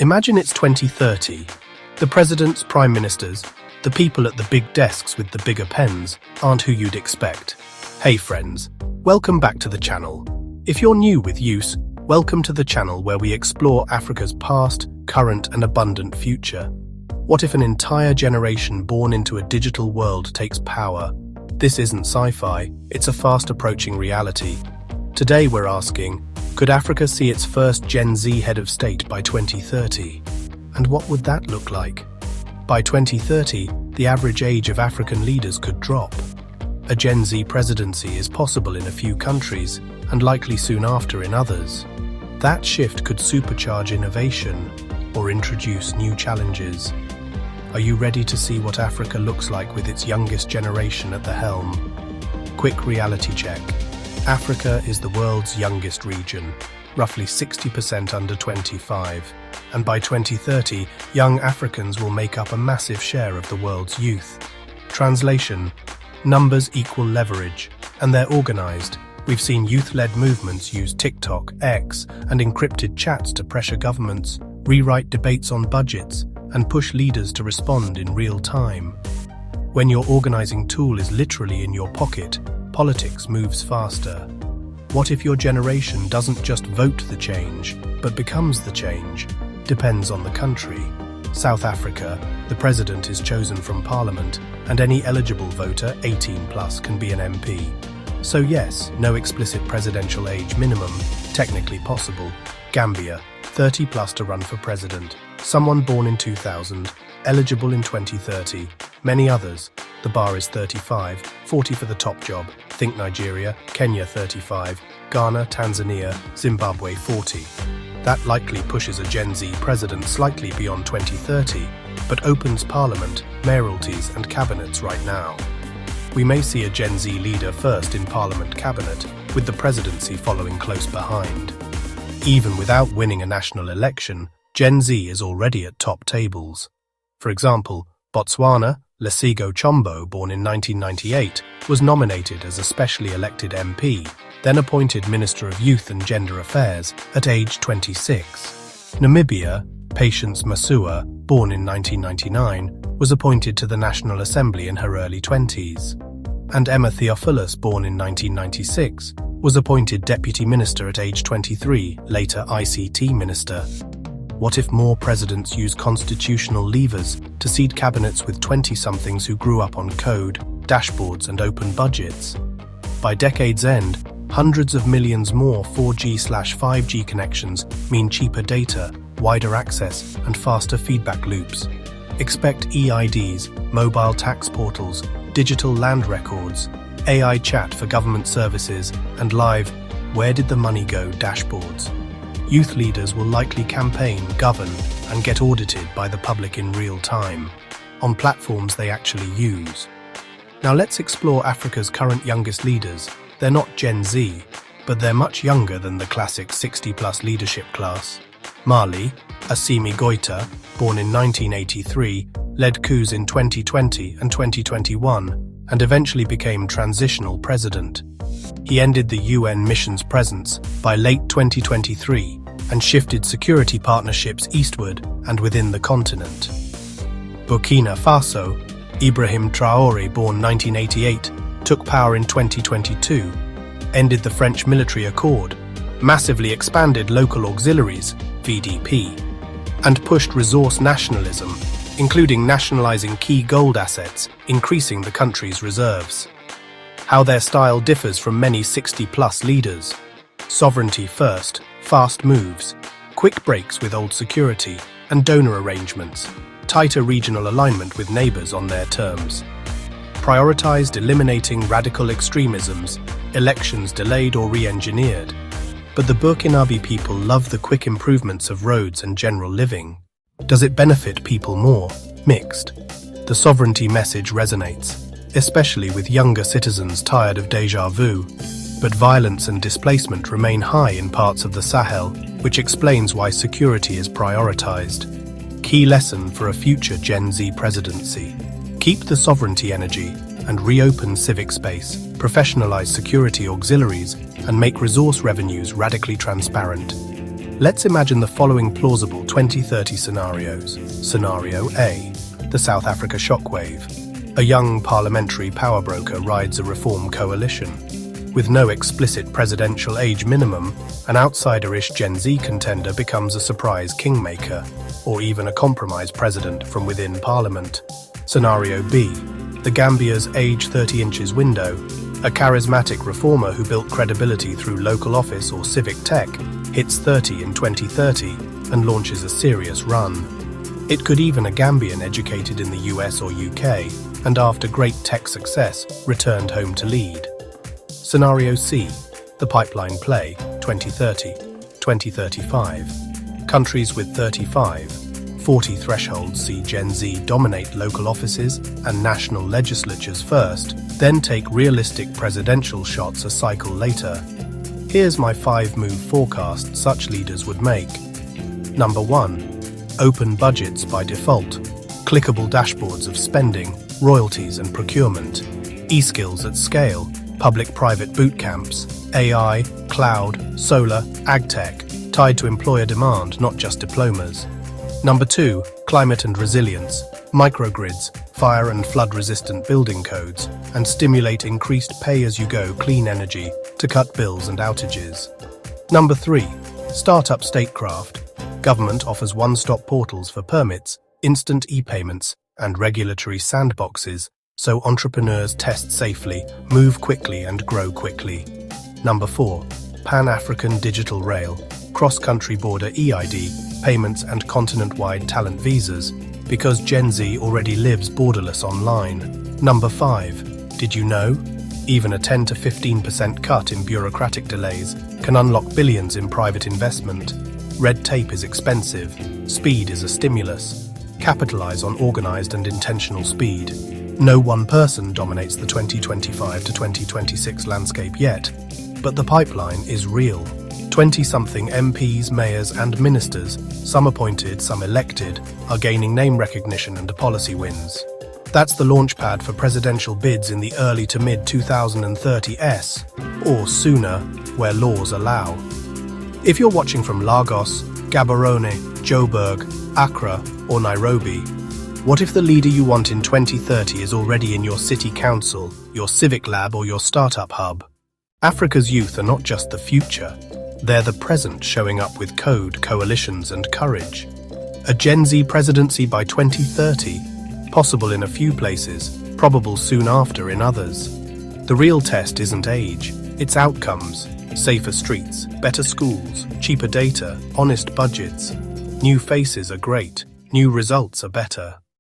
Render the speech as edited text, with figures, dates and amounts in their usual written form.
Imagine it's 2030. The presidents, prime ministers, the people at the big desks with the bigger pens aren't who you'd expect. Hey friends, welcome back to the channel. If you're new with use, welcome to the channel where we explore Africa's past, current and abundant future. What if an entire generation born into a digital world takes power? This isn't sci-fi, it's a fast-approaching reality. Today we're asking, could Africa see its first Gen Z head of state by 2030? And what would that look like? By 2030, the average age of African leaders could drop. A Gen Z presidency is possible in a few countries, and likely soon after in others. That shift could supercharge innovation or introduce new challenges. Are you ready to see what Africa looks like with its youngest generation at the helm? Quick reality check. Africa is the world's youngest region, roughly 60% under 25, and by 2030, young Africans will make up a massive share of the world's youth. Translation: numbers equal leverage, and they're organized. We've seen youth-led movements use TikTok, X, and encrypted chats to pressure governments, rewrite debates on budgets, and push leaders to respond in real time. When your organizing tool is literally in your pocket, politics moves faster. What if your generation doesn't just vote the change, but becomes the change? Depends on the country. South Africa, the president is chosen from parliament, and any eligible voter, 18+, can be an MP. So yes, no explicit presidential age minimum, technically possible. Gambia, 30+ to run for president. Someone born in 2000, eligible in 2030. Many others. The bar is 35, 40 for the top job. Think Nigeria, Kenya 35, Ghana, Tanzania, Zimbabwe 40. That likely pushes a Gen Z president slightly beyond 2030, but opens parliament, mayoralties and cabinets right now. We may see a Gen Z leader first in parliament cabinet, with the presidency following close behind. Even without winning a national election, Gen Z is already at top tables. For example, Botswana, Lesego Chombo, born in 1998, was nominated as a specially elected MP, then appointed Minister of Youth and Gender Affairs at age 26. Namibia, Patience Masua, born in 1999, was appointed to the National Assembly in her early 20s. And Emma Theophilus, born in 1996, was appointed Deputy Minister at age 23, later ICT Minister. What if more presidents use constitutional levers to seed cabinets with 20-somethings who grew up on code, dashboards and open budgets? By decade's end, hundreds of millions more 4G/5G connections mean cheaper data, wider access and faster feedback loops. Expect EIDs, mobile tax portals, digital land records, AI chat for government services, and live "where did the money go" dashboards. Youth leaders will likely campaign, govern, and get audited by the public in real time, on platforms they actually use. Now let's explore Africa's current youngest leaders. They're not Gen Z, but they're much younger than the classic 60+ leadership class. Mali, Assimi Goïta, born in 1983, led coups in 2020 and 2021, and eventually became transitional president. He ended the UN mission's presence by late 2023 and shifted security partnerships eastward and within the continent. Burkina Faso, Ibrahim Traoré, born 1988, took power in 2022, ended the French military accord, massively expanded local auxiliaries, VDP, and pushed resource nationalism, including nationalizing key gold assets, increasing the country's reserves. How their style differs from many 60+ leaders. Sovereignty first, fast moves, quick breaks with old security, and donor arrangements, tighter regional alignment with neighbors on their terms. Prioritized eliminating radical extremisms, elections delayed or re-engineered. But the Burkinabe people love the quick improvements of roads and general living. Does it benefit people more? Mixed. The sovereignty message resonates, especially with younger citizens tired of déjà vu, but violence and displacement remain high in parts of the Sahel, which explains why security is prioritized. Key lesson for a future Gen Z presidency: keep the sovereignty energy and reopen civic space, professionalize security auxiliaries, and make resource revenues radically transparent. Let's imagine the following plausible 2030 scenarios. Scenario A. The South Africa shockwave. A young parliamentary power broker rides a reform coalition. With no explicit presidential age minimum, an outsider-ish Gen Z contender becomes a surprise kingmaker, or even a compromise president from within parliament. Scenario B. The Gambia's age 30 inches window. A charismatic reformer who built credibility through local office or civic tech hits 30 in 2030 and launches a serious run. It could even a Gambian educated in the US or UK and after great tech success returned home to lead. Scenario C. The pipeline play, 2030-2035. Countries with 35-40 thresholds see Gen Z dominate local offices and national legislatures first, then take realistic presidential shots a cycle later. Here's my 5-move forecast such leaders would make. Number 1. Open budgets by default. Clickable dashboards of spending, royalties and procurement. E-skills at scale. Public-private boot camps. AI, cloud, solar, agtech, tied to employer demand, not just diplomas. Number 2. Climate and resilience. Microgrids, fire and flood-resistant building codes, and stimulate increased pay-as-you-go clean energy to cut bills and outages. Number 3. Startup statecraft. Government offers one-stop portals for permits, instant e-payments, and regulatory sandboxes, so entrepreneurs test safely, move quickly, and grow quickly. Number 4. Pan-African digital rail. Cross-country border EID, payments and continent-wide talent visas, because Gen Z already lives borderless online. Number 5. Did you know? Even a 10 to 15% cut in bureaucratic delays can unlock billions in private investment. Red tape is expensive. Speed is a stimulus. Capitalize on organized and intentional speed. No one person dominates the 2025 to 2026 landscape yet, but the pipeline is real. 20-something MPs, mayors and ministers, some appointed, some elected, are gaining name recognition and policy wins. That's the launchpad for presidential bids in the early to mid-2030s, or sooner, where laws allow. If you're watching from Lagos, Gaborone, Joburg, Accra or Nairobi, what if the leader you want in 2030 is already in your city council, your civic lab or your startup hub? Africa's youth are not just the future. They're the present, showing up with code, coalitions and courage. A Gen Z presidency by 2030, possible in a few places, probable soon after in others. The real test isn't age, it's outcomes. Safer streets, better schools, cheaper data, honest budgets. New faces are great, new results are better.